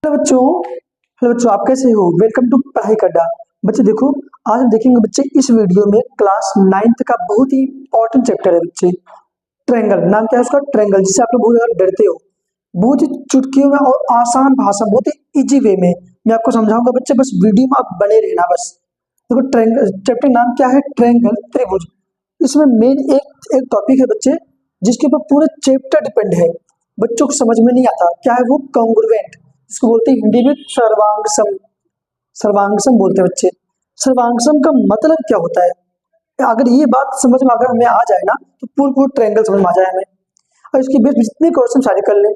Hello बच्चों आप कैसे हो। वेलकम टू पढ़ाई अड्डा। बच्चे देखो, आज हम देखेंगे बच्चे इस वीडियो में क्लास 9th का बहुत ही इंपॉर्टेंट चैप्टर है बच्चे, ट्रायंगल। नाम क्या है उसका? ट्रायंगल, जिससे आप लोग बहुत ज्यादा डरते हो। बहुत ही चुटकियों में और आसान भाषा, बहुत ही इजी वे में मैं आपको समझाऊंगा बच्चे, बस वीडियो में आप बने रहना बस। देखो, ट्रायंगल चैप्टर नाम क्या है? ट्रायंगल, त्रिभुज। इसमें मेन एक एक टॉपिक है बच्चे, जिसके ऊपर पूरा चैप्टर डिपेंड है। बच्चों को समझ में नहीं आता क्या है वो? कॉन्ग्रुएंट, इसको बोलते हैं हिंदी में सर्वांग सम। सर्वांग सम बोलते हैं बच्चे। सर्वांग सम का मतलब क्या होता है? अगर ये बात समझ में अगर हमें आ जाए ना, तो पूरा ट्रायंगल समझ में आ जाए हमें। और इसके बेस पे जितने क्वेश्चन सारे कर ले,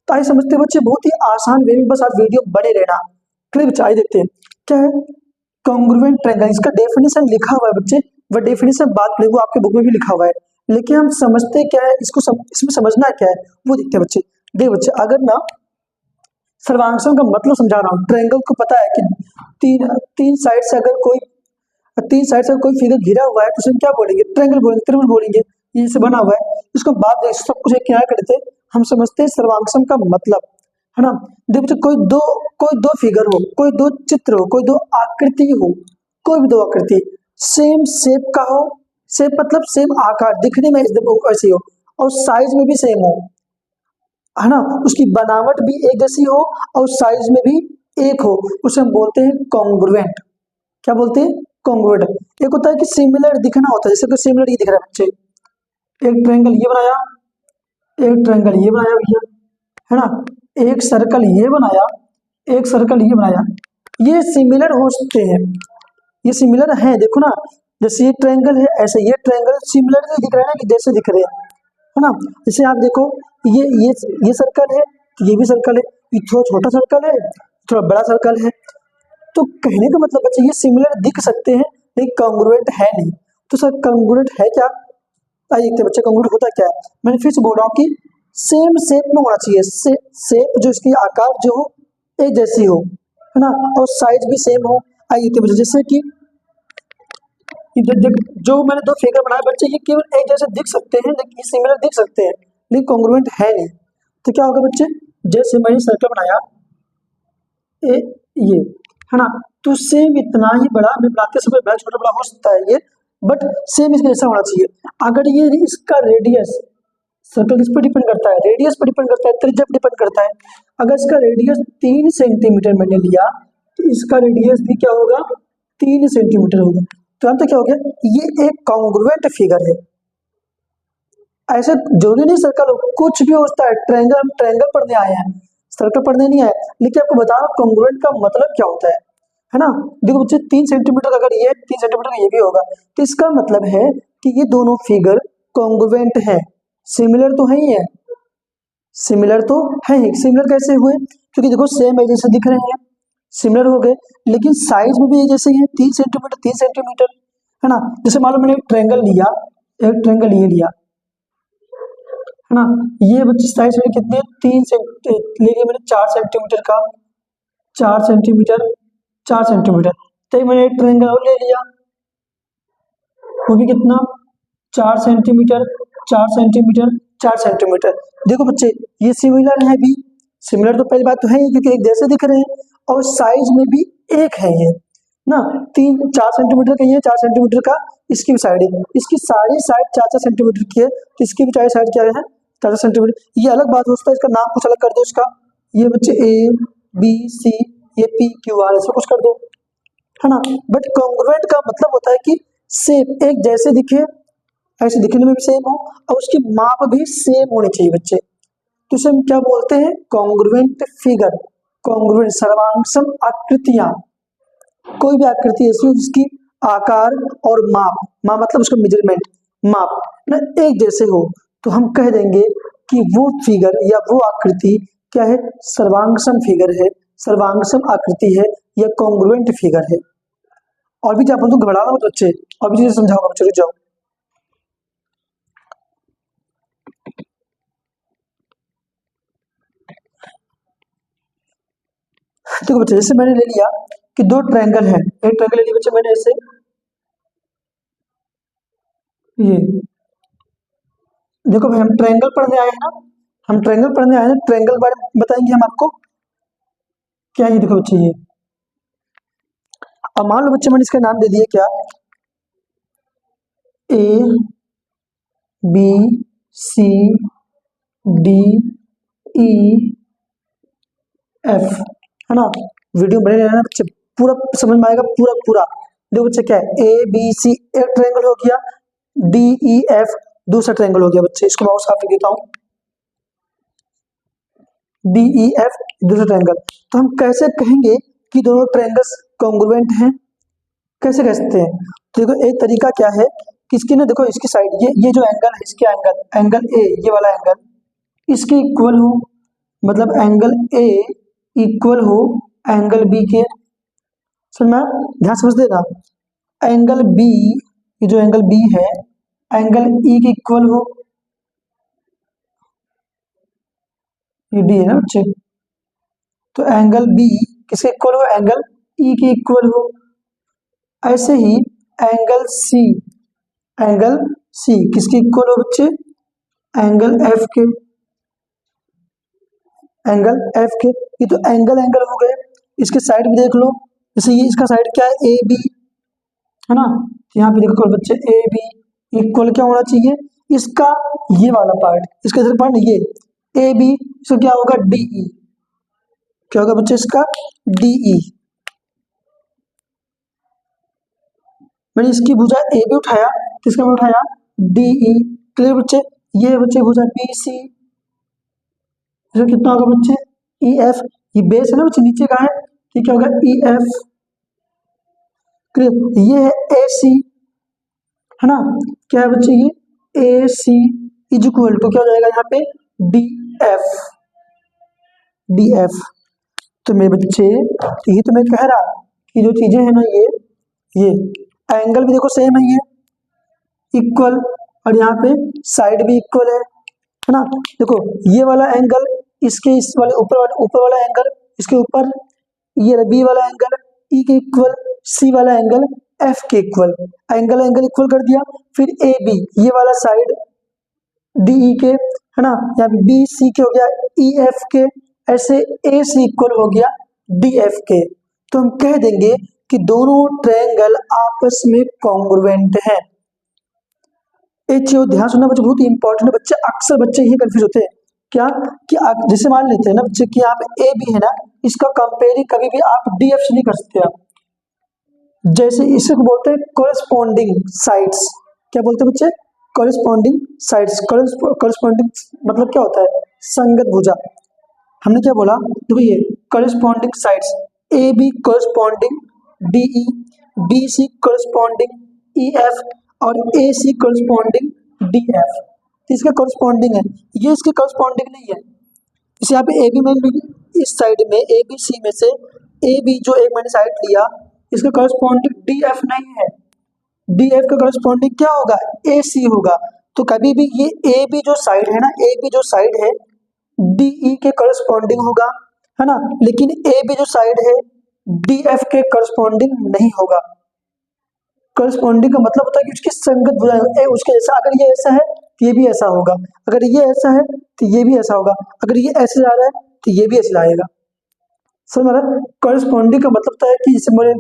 तो आइए समझते हैं बच्चे, बहुत ही आसान वे में। बस आप वीडियो बने रहना। चलिए बच्चे आइए देखते हैं क्या है कॉन्ग्रुएंट ट्रायंगल। इसका डेफिनेशन लिखा हुआ है बच्चे, वह डेफिनेशन बात नहीं, वो आपके बुक में भी लिखा हुआ है, लेकिन हम समझते क्या है इसको, इसमें समझना क्या है वो देखते हैं बच्चे। देख बच्चे, अगर ना सर्वांगसम का मतलब समझा रहा हूँ। ट्रायंगल को पता है कि तीन तीन साइड से अगर कोई फिगर घिरा हुआ है तो उसे हम क्या बोलेंगे? ट्रायंगल बोलेंगे, त्रिभुज बोलेंगे। ये से बना हुआ है, इसको बाद में सब कुछ एक किनारे कर देते हैं, हम समझते हैं सर्वांगसम का मतलब, है ना। देखो, कोई दो फिगर हो, कोई दो चित्र हो, कोई दो आकृति हो, कोई भी दो आकृति सेम शेप का हो। शेप मतलब सेम आकार, दिखने में एकदम ऐसे हो, और साइज में भी सेम हो, है ना। उसकी बनावट भी एक जैसी हो और साइज में भी एक हो, उसे हम बोलते हैं कॉन्ग्रुएंट। क्या बोलते हैं? कॉन्ग्रुएंट। एक होता है कि सिमिलर दिखना होता है, जैसे कि सिमिलर ये दिख रहा है बच्चे, एक ट्रायंगल ये बनाया, एक ट्रायंगल ये बनाया भैया, है ना। एक सर्कल ये बनाया, एक सर्कल ये बनाया, ये सिमिलर हो सकते हैं, ये सिमिलर है। देखो ना, जैसे ये ट्रायंगल है, ऐसे ये ट्रायंगल सिमिलर दिख रहा है ना, कि जैसे दिख रहे हैं, है ना। जैसे आप देखो, ये सर्कल है, ये भी सर्कल है, ये थोड़ा छोटा सर्कल है, थोड़ा बड़ा सर्कल है। तो कहने का मतलब बच्चे, ये सिमिलर दिख सकते हैं लेकिन कॉन्ग्रुएंट है नहीं। तो सर कॉन्ग्रुएंट है क्या? आइए देखते हैं बच्चे, कॉन्ग्रुएंट होता क्या है। मैंने फिर से बोल रहा हूँ कि सेम शेप में होना चाहिए, शेप जो इसकी आकार जो हो एक जैसी हो, है ना, और साइज भी सेम हो। आइए देखते हैं बच्चे, जैसे कि जो मैंने दो फिगर बनाए बच्चे, ये केवल एक जैसे दिख सकते हैं, लेकिन सिमिलर दिख सकते हैं लेकिन कॉन्ग्रुएंट है नहीं। तो क्या होगा बच्चे? जैसे मैंने सर्कल बनाया ये, है ना, तो सेम इतना ही बड़ा, मैं बनाते समय बड़ा छोटा बड़ा हो सकता है ये, बट सेम इसके जैसा होना चाहिए। अगर ये इसका रेडियस, सर्कल किस पर डिपेंड करता है? रेडियस पर डिपेंड करता है, त्रिज्या पर डिपेंड करता है। अगर इसका रेडियस 3 सेंटीमीटर मैंने लिया, तो इसका रेडियस भी क्या होगा? 3 सेंटीमीटर होगा। तो यहाँ तक क्या हो गया? ये एक कॉन्ग्रुएंट फिगर है। ऐसे जरूरी नहीं सर्कल हो, कुछ भी हो सकता है। ट्रायंगल, हम ट्रायंगल पढ़ने आए हैं, सर्कल पढ़ने नहीं आए, लेकिन आपको बता रहा हूँ कॉन्ग्रुएंट का मतलब क्या होता है ना। देखो बच्चे, 3 सेंटीमीटर अगर ये 3 सेंटीमीटर ये भी होगा, तो इसका मतलब है कि ये दोनों फिगर कॉन्ग्रुएंट है, सिमिलर तो है ही है, सिमिलर तो है ही। सिमिलर कैसे हुए? क्योंकि देखो सेम है, जैसे दिख रहे हैं, सिमिलर हो गए, लेकिन साइज में भी ये जैसे ही है, 3 सेंटीमीटर 3 सेंटीमीटर, है ना। जैसे मान लो मैंने एक ट्रायंगल लिया, एक ट्रायंगल ये लिया, है ना, ये बच्चे साइज में कितने? 3 सेंटीमीटर ले लिया मैंने, 4 सेंटीमीटर का, 4 सेंटीमीटर, 4 सेंटीमीटर। तो मैंने एक ट्रायंगल और ले लिया, वो भी कितना? 4 सेंटीमीटर, 4 सेंटीमीटर, 4 सेंटीमीटर। देखो बच्चे, ये सिमिलर है भी, सिमिलर तो पहली बात तो है ही, क्योंकि एक जैसे दिख रहे हैं, और साइज में भी एक है ये ना। 4 सेंटीमीटर का ये, 4 सेंटीमीटर का इसकी भी साइड है, इसकी सारी साइड 4 4 सेंटीमीटर की है, तो इसकी भी सारी साइड क्या है? 4 सेंटीमीटर। ये अलग बात हो सकता है, इसका नाम कुछ अलग कर दो इसका, ये बच्चे ए बी सी, ये पी क्यू आर, ऐसा कुछ कर दो, है ना। बट कॉन्ग्रुएंट का मतलब होता है कि सेम एक जैसे दिखे, ऐसे दिखने में भी सेम हो, और उसकी माप भी सेम होनी चाहिए बच्चे। तो इसे हम क्या बोलते हैं? Congruent figure. कॉन्ग्रुएंट, सर्वांगसम आकृतियां, कोई भी आकृति ऐसी हो जिसकी आकार और माप मतलब उसका मेजरमेंट, माप ना एक जैसे हो, तो हम कह देंगे कि वो फिगर या वो आकृति क्या है? सर्वांगसम फिगर है, सर्वांगसम आकृति है, या कॉन्ग्रुएंट फिगर है। और भी क्या बोलूं, घबराना मत बच्चे, और भी चीजें समझाऊंगा बच्चे, रुक जाओ। देखो बच्चे, जैसे मैंने ले लिया कि दो ट्रायंगल है, एक ट्रायंगल ले लिया बच्चे मैंने ऐसे, ये देखो भाई, हम ट्रायंगल पढ़ने आए हैं ना, हम ट्रायंगल पढ़ने आए हैं, ट्रायंगल बारे में बताएंगे हम आपको। क्या ये देखो बच्चे ये, अब मान लो बच्चे मैंने इसका नाम दे दिया क्या, A B C D E F, है ना। वीडियो बने रहना बच्चे, पूरा समझ में आएगा पूरा पूरा। देखो बच्चे क्या है, ए बी सी एक ट्रायंगल हो गया, डी ई एफ दूसरा ट्रायंगल हो गया बच्चे। इसको मैं साफ लिख देता हूँ, डी ई एफ दूसरा ट्रायंगल। तो हम कैसे कहेंगे कि दोनों ट्रायंगल्स कॉन्ग्रुएंट हैं, कैसे कह सकते हैं? तो देखो एक तरीका क्या है कि इसकी ना, देखो इसकी साइड ये जो एंगल है, इसके एंगल ए, ये वाला एंगल इसके इक्वल हो, मतलब एंगल ए इक्वल हो एंगल बी के। समझ में, ध्यान समझ देना, एंगल बी, ये जो एंगल बी है एंगल ई के इक्वल हो, ये डी है ना बच्चे, तो एंगल बी किसके इक्वल हो, एंगल ई के इक्वल हो। ऐसे ही एंगल सी किसके इक्वल हो बच्चे, एंगल एफ के, एंगल एफ के। ये तो एंगल हो गए। इसके साइड भी देख लो, जैसे ये इसका साइड क्या है, ए बी, है ना। यहाँ पे देखो बच्चे ए बी इक्वल क्या होना चाहिए, इसका ये वाला पार्ट, इसका इधर पार्ट ये ए बी, इसका क्या होगा डीई, क्या होगा बच्चे इसका डीई। मैंने इसकी भुजा ए बी उठाया, किसका मैं उठाया डीई। क्लियर बच्चे, ये बच्चे भुजा बी सी, कितना होगा बच्चे ई एफ, ये बेस है ना बच्चे, नीचे का है, ये क्या होगा ई एफ। क्लियर, ये है ए सी, है ना, क्या है बच्चे ये ए सी इज इक्वल टू क्या हो जाएगा यहाँ पे डी एफ। तो मेरे बच्चे ये तो मैं कह रहा कि जो चीजें हैं ना, ये एंगल भी देखो सेम है, ये इक्वल, और यहाँ पे साइड भी इक्वल है ना। देखो ये वाला एंगल इसके इस वाले ऊपर वाला एंगल इसके ऊपर, ये बी वाला एंगल ई के इक्वल, सी वाला एंगल एफ के इक्वल, एंगल इक्वल कर दिया। फिर ए बी ये वाला साइड डी ई के, है ना, यहाँ पे बी सी के हो गया ई एफ के, ऐसे ए सी इक्वल हो गया डी एफ के। तो हम कह देंगे कि दोनों ट्रायंगल आपस में कॉन्ग्रुएंट हैं। एक चीज ध्यान सुनना बच्चे, बहुत ही इंपॉर्टेंट है बच्चे, अक्सर बच्चे ये कंफ्यूज होते हैं क्या कि आप जैसे मान लेते हैं ना बच्चे कि यहाँ पे ए बी है ना, इसका कंपेयरिंग कभी भी आप डी एफ से नहीं कर सकते आप। जैसे इसे बोलते हैं कोरेस्पॉन्डिंग साइड्स, क्या बोलते हैं बच्चे, कोरेस्पॉन्डिंग साइड्स। कोरेस्पॉन्डिंग मतलब क्या होता है, संगत भुजा। हमने क्या बोला, देखो ये corresponding sides, A B corresponding D E, B C corresponding E F, और A C corresponding D F. तो इसका कोरेस्पॉन्डिंग है, ये इसके कोरेस्पॉन्डिंग नहीं है। इसे यहाँ पे ए बी में, इस साइड में ए बी सी में से ए बी जो एक मैंने साइड लिया, इसका कोरेस्पॉन्डिंग डी एफ नहीं है, डी एफ का कोरेस्पॉन्डिंग क्या होगा, ए सी होगा। तो कभी भी ये ए बी जो साइड है ना, ए बी जो साइड है डी ई के कोरेस्पॉन्डिंग होगा, है ना, लेकिन ए बी जो साइड है डी एफ के कोरेस्पॉन्डिंग नहीं होगा। कोरेस्पॉन्डिंग का मतलब होता है कि उसकी संगत भुजा उसके ऐसा, अगर ये ऐसा है तो ये भी ऐसा होगा, अगर ये ऐसा है तो ये भी ऐसा होगा, अगर ये ऐसे जा रहा है तो ये भी ऐसे जाएगा। समझ में, कोरेस्पॉन्डिंग का मतलब होता है कि जैसे मैंने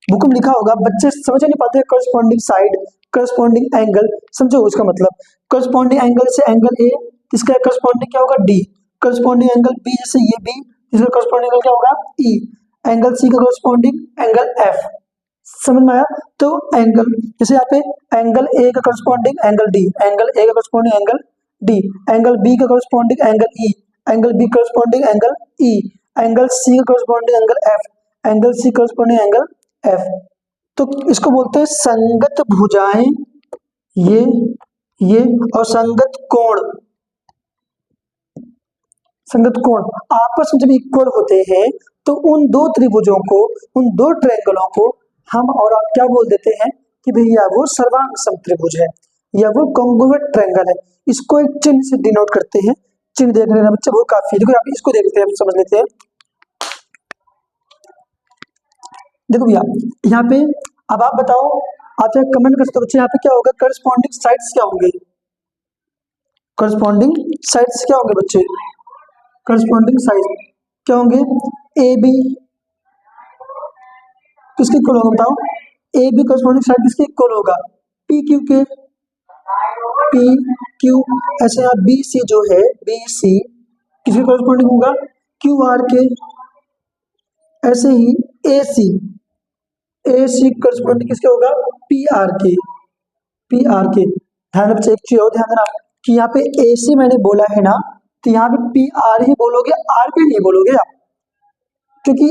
बुक में लिखा होगा, बच्चे समझ नहीं पाते कोरेस्पॉन्डिंग साइड, कोरेस्पॉन्डिंग एंगल, समझो उसका मतलब। कोरेस्पॉन्डिंग एंगल से एंगल ए, इसका कोरेस्पॉन्डिंग क्या होगा डी, कोरेस्पॉन्डिंग एंगल बी जैसे ये बी, इसका कोरेस्पॉन्डिंग एंगल क्या होगा ई, एंगल सी का कोरेस्पॉन्डिंग एंगल एफ। समझ में आया। तो एंगल जैसे यहाँ पे एंगल ए का corresponding angle D, angle A का corresponding angle D, angle B का corresponding angle E, angle B corresponding angle E, angle C का corresponding angle F, angle C corresponding angle F. तो इसको बोलते हैं संगत भुजाएं, ये और संगत कोण। संगत कोण आपस में जब इक्वल होते हैं तो उन दो त्रिभुजों को, उन दो ट्रायंगलों को हम और आप क्या बोल देते हैं कि भैया वो सर्वांग समत्रिभुज है या वो कॉन्ग्रुएंट ट्रायंगल है। इसको एक चिन्ह से डिनोट करते हैं। चिन्ह देख लेना बच्चे, वो काफी है। देखो आप इसको देखते हैं, समझ लेते हैं। देखो भैया यहाँ पे, अब आप बताओ, आप चाहे कमेंट कर सकते हो बच्चे, यहाँ पे क्या होगा, करस्पॉन्डिंग साइड्स क्या होंगे, करस्पॉन्डिंग साइड्स क्या होंगे बच्चे, करस्पॉन्डिंग साइड क्या होंगे, ए बी किसके इक्वल होगा बताओ, ए बी करस्पॉन्डिंग साइड किसके इक्वल होगा, पी क्यू के, पी क्यू। ऐसे यहाँ बी सी जो है, बी सी किसके करस्पॉन्डिंग होगा, क्यू आर के। ऐसे ही ए सी करस्पॉन्डिंग किसके होगा, पी आर के, पी आर के। ध्यान बच्चे एक चीज और ध्यान देना कि यहाँ पे ए सी मैंने बोला है ना, तो यहाँ पे पी आर ही बोलोगे, आर पे नहीं बोलोगे आप, क्योंकि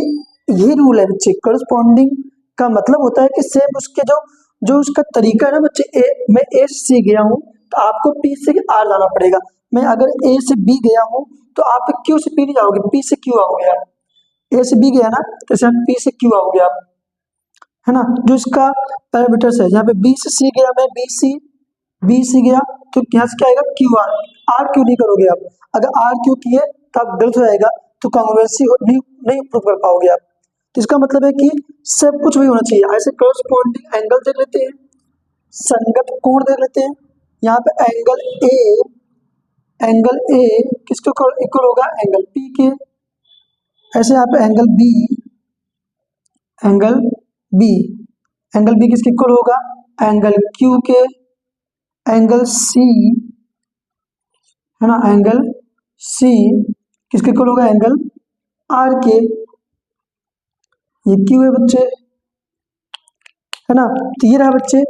ये रूल है बच्चे, करस्पॉन्डिंग का मतलब होता है कि सेम उसके जो जो उसका तरीका है ना बच्चे, मैं ए से सी गया हूँ तो आपको पी से आर जाना पड़ेगा। मैं अगर ए से बी गया हूँ तो आप क्यू से पी नहीं जाओगे, पी से क्यू आओगे आप। ए से बी गया ना तो आप पी से क्यू आओगे आप, है ना। जो इसका पैरामीटर्स है, यहाँ पे बी से सी गया मैं, बी सी गया तो यहाँ से क्या आएगा, क्यू आर। आर क्यू नहीं करोगे आप, अगर आर क्यू किए तो आप गलत हो जाएगा, तो कॉन्ग्रुएंसी नहीं प्रूव कर पाओगे आप। तो इसका मतलब है कि सब कुछ भी होना चाहिए। ऐसे करस्पॉन्डिंग एंगल देख लेते हैं, संगत कोण देख लेते हैं। यहाँ पे एंगल ए किसके इक्वल होगा, एंगल पी के। ऐसे यहाँ पे एंगल बी किसके इक्वल होगा, एंगल क्यू के। एंगल सी है ना, एंगल सी किसके इक्वल होगा, एंगल आर के। ये क्यू है बच्चे, है ना। तो ये रहा बच्चे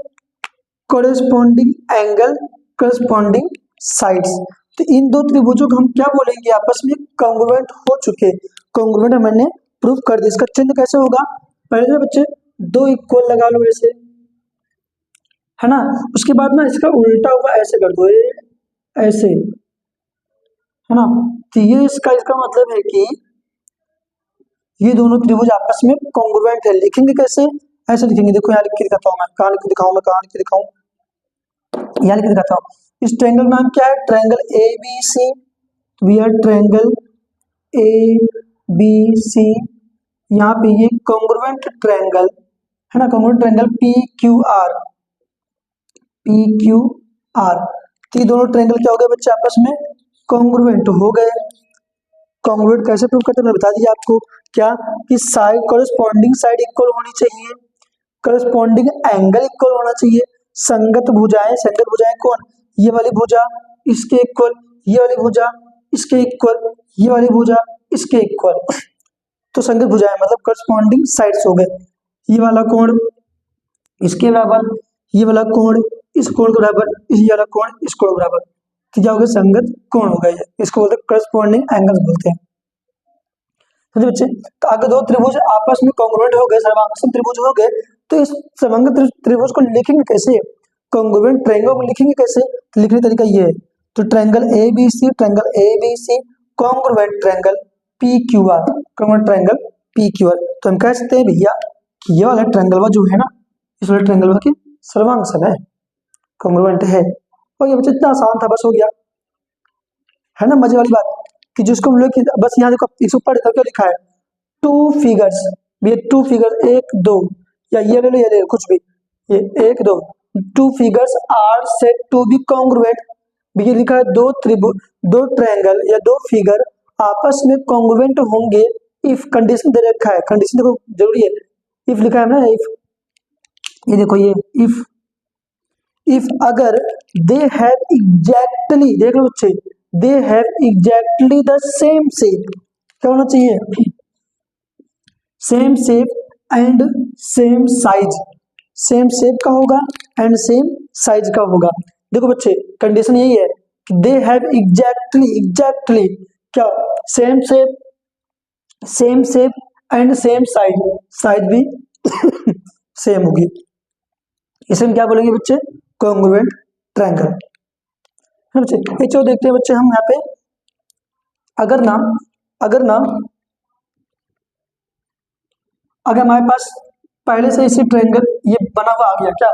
कोरेस्पॉन्डिंग एंगल, कोरेस्पॉन्डिंग साइड्स। तो इन दो त्रिभुजों को हम क्या बोलेंगे, आपस में कॉन्ग्रुएंट हो चुके। कॉन्ग्रुएंट मैंने प्रूफ कर दिया। इसका चिन्ह कैसे होगा, पहले बच्चे दो इक्वल लगा लो ऐसे, है ना। उसके बाद ना इसका उल्टा हुआ ऐसे कर दो, ऐसे, है ना। तो ये इसका मतलब है कि ये दोनों त्रिभुज आपस में कॉन्ग्रुएंट है। लिखेंगे कैसे, ऐसे लिखेंगे, देखो यहाँ लिख के दिखाता हूँ मैं, कहाँ लिख के दिखाऊँ मैं, कहाँ लिख के दिखाऊँ, यहाँ लिख के दिखाता हूँ। इस ट्रायंगल नाम क्या है, triangle A B C. We are triangle A B C. यहाँ पे ये कॉन्ग्रुएंट ट्रायंगल है ना, congruent triangle P Q R, P Q R. तो ये दोनों ट्रायंगल क्या हो गए बच्चे, आपस में कॉन्ग्रुएंट हो गए। कॉन्ग्रुएंट कैसे प्रूव करते हैं मैंने बता दिया आपको, क्या कि साइड कॉरेस्पॉन्डिंग साइड इक्वल होनी चाहिए, कॉरेस्पॉन्डिंग एंगल इक्वल होना चाहिए। संगत भुजाएं कौन, ये वाली भुजा इसके इक्वल, ये वाली भुजा इसके इक्वल, ये वाली भुजा इसके इक्वल। तो संगत भुजाएं मतलब कॉरेस्पॉन्डिंग साइड्स हो गए। ये वाला कोण इसके बराबर, ये वाला कोण इस कोण के बराबर, ये वाला कोण इस कोण के बराबर। तो क्या हो गया, संगत कोण हो गया। इसको बोलते हैं कॉरेस्पॉन्डिंग एंगल्स बोलते हैं। समझे बच्चे। तो अगर दो त्रिभुज आपस में कॉन्ग्रुएंट हो गए, सर्वांगसम त्रिभुज हो गए, तो इस सर्वांग त्रिभुज को लिखेंगे कैसे, कॉन्ग्रुएंट ट्रायंगल को लिखेंगे कैसे, तो लिखने का तरीका ये है। तो triangle A B C, triangle A B C congruent triangle P Q R, congruent triangle P Q R. तो हम कह सकते हैं भैया कि ये वाला ट्रायंगल जो है ना, इस वाले ट्रायंगल के सर्वांगसम है, कॉन्ग्रुएंट है। और ये बच्चे इतना आसान था, बस हो गया, है ना। मजे वाली बात कि जिसको हम लोग बस यहाँ देखो इस ऊपर क्या लिखा है, टू फिगर्स, ये टू फिगर्स एक दो, या ये ले लो, ये ले लो, कुछ भी, ये एक दो, two figures are said to be congruent. ये लिखा है दो त्रिभुज, दो ट्रायंगल या दो फिगर आपस में कॉन्ग्रुएंट होंगे इफ, कंडीशन दे रखा है, कंडीशन देखो जरूरी है, इफ लिखा है ना, इफ, ये देखो ये इफ अगर दे हैव एग्जैक्टली, देख लो बच्चे, they have exactly the same shape, क्या होना चाहिए, same shape and same size. Same shape का होगा एंड सेम साइज का होगा। देखो बच्चे कंडीशन यही है कि दे हैव एग्जैक्टली क्या, same shape and same size, size भी सेम होगी। इसे हम क्या बोलेंगे बच्चे, कॉन्ग्रुएंट ट्रायंगल, है बच्चे। एक चीज देखते हैं बच्चे हम यहाँ पे, अगर हमारे पास पहले से इसी ट्रायंगल ये बना हुआ आ गया, क्या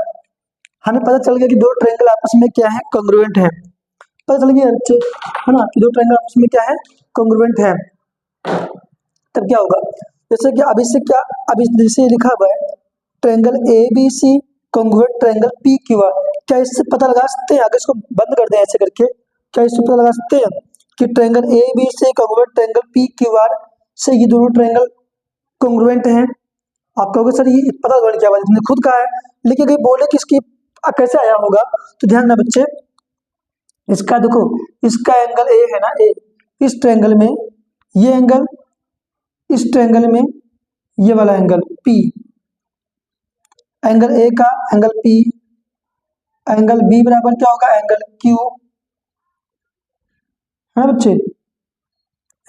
हमें पता चल गया कि दो ट्रायंगल आपस में क्या है, कॉन्ग्रुएंट है, पता चल गया बच्चे, है ना, कि दो ट्रायंगल आपस में क्या है, कॉन्ग्रुएंट है। तब क्या होगा, जैसे कि अभी से क्या, अभी जैसे लिखा हुआ है triangle A B C congruent triangle P Q R, क्या इससे पता लगा सकते हैं, अगर इसको बंद कर दें ऐसे करके, क्या इससे पता लगा सकते हैं कि triangle A B C congruent triangle P Q R से ये दोनों ट्रायंगल कॉन्ग्रुएंट हैं। आप कहोगे सर ये पता लगा क्या बात है, तुमने खुद कहा है, लेकिन अगर बोले कि इसकी कैसे आया होगा, तो ध्यान ना बच्चे, इसका देखो, इसका एंगल ए है ना, ए, इस ट्रायंगल में ये एंगल, इस ट्रायंगल में ये वाला एंगल पी, एंगल ए का एंगल पी, एंगल बी बराबर क्या होगा, एंगल क्यू, है ना बच्चे,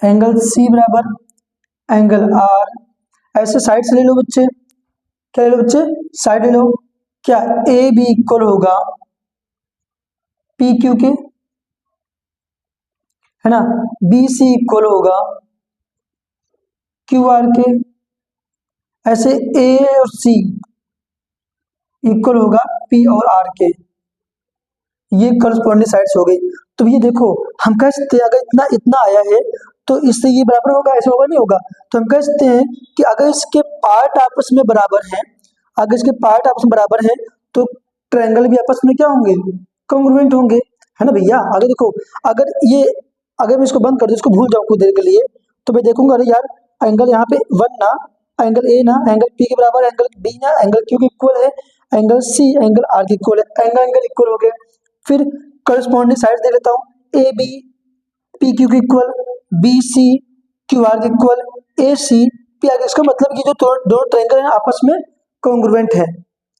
एंगल सी बराबर एंगल आर। ऐसे साइड से ले लो बच्चे, क्या ले लो बच्चे, साइड ले लो, क्या ए बी इक्वल होगा पी क्यू के, है ना, बी सी इक्वल होगा क्यू आर के, ऐसे ए और सी इक्वल होगा पी और आर के, ये करस्पॉन्डिंग साइड्स हो गई। तो ये देखो हम कह सकते हैं अगर इतना इतना आया है तो इससे ये बराबर होगा, ऐसे होगा नहीं होगा, तो हम कह सकते हैं कि अगर इसके पार्ट आपस में बराबर हैं, अगर इसके पार्ट आपस में बराबर हैं तो ट्रायंगल भी आपस में क्या होंगे, कॉन्ग्रुएंट होंगे, है ना भैया। अगर देखो, अगर ये, अगर मैं इसको बंद कर दूं, इसको भूल जाऊं कुछ देर के लिए, तो मैं देखूंगा अरे यार एंगल यहाँ पे 1 ना, एंगल ए ना, एंगल पी के बराबर, एंगल बी ना, एंगल क्यू के इक्वल है, एंगल सी एंगल आर के इक्वल है, एंगल एंगल इक्वल हो गए। फिर करस्पॉन्डिंग साइड दे लेता हूँ, ए बी पी क्यू के equal, B C Q R के equal, A C P R. इसका मतलब कि जो दो ट्रायंगल हैं आपस में कॉन्ग्रुएंट है,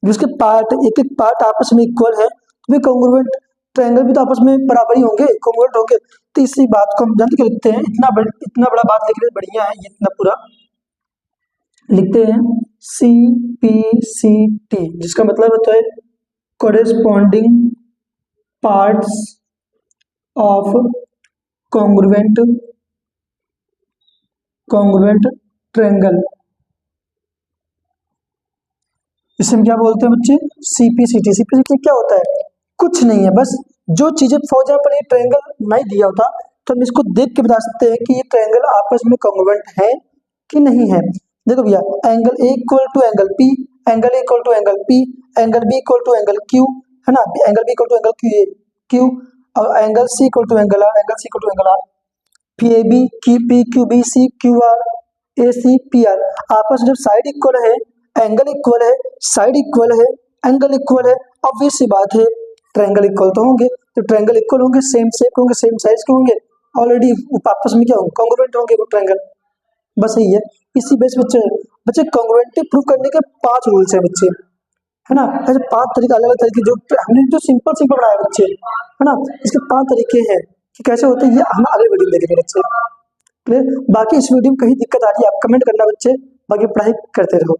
जिसके पार्ट एक एक पार्ट आपस में इक्वल है, वे कॉन्ग्रुएंट ट्रायंगल भी तो आपस में बराबर ही होंगे, कॉन्ग्रुएंट होंगे। तो इसी बात को हम जान के लिखते हैं, इतना बड़ा बात लिखने बढ़िया है, ये इतना पूरा लिखते हैं सी पी सी टी, जिसका मतलब होता है corresponding parts of congruent triangle. इसे हम क्या बोलते हैं बच्चे, सीपीसीटी। सीपीसीटी क्या होता है, कुछ नहीं है, बस जो चीजें फॉर एग्जाम्पल ये ट्रायंगल नहीं दिया होता तो हम इसको देख के बता सकते हैं कि ये ट्रायंगल आपस में कॉन्ग्रुएंट है कि नहीं है। देखो भैया, angle A equal to angle P, angle A equal to angle P, angle B equal to angle Q, है ना, angle B equal to angle Q, और angle C equal to angle R, angle C equal to angle R. फिर A B की P Q B C Q R A C P R, आपस में जब side equal है, angle equal है, side equal है, angle equal है, obvious सी बात है ट्रायंगल इक्वल तो होंगे। तो ट्रायंगल इक्वल होंगे, सेम शेप के होंगे, सेम साइज के होंगे, ऑलरेडी आपस में क्या होंगे, कॉन्ग्रुएंट होंगे वो ट्रायंगल। बस यही है। इसी बेस बच्चे बच्चे कॉन्ग्रुएंटी प्रूव करने के 5 रूल्स है बच्चे, है ना। ऐसे 5 तरीके, अलग अलग तरीके, जो हमने जो सिंपल सिंपल बनाया बच्चे, है ना, इसके 5 तरीके हैं कि कैसे होते हैं, ये हम अगले वीडियो में देखेंगे बच्चे। बाकी इस वीडियो में कहीं दिक्कत आ रही है आप कमेंट करना बच्चे, बाकी पढ़ाई करते रहो।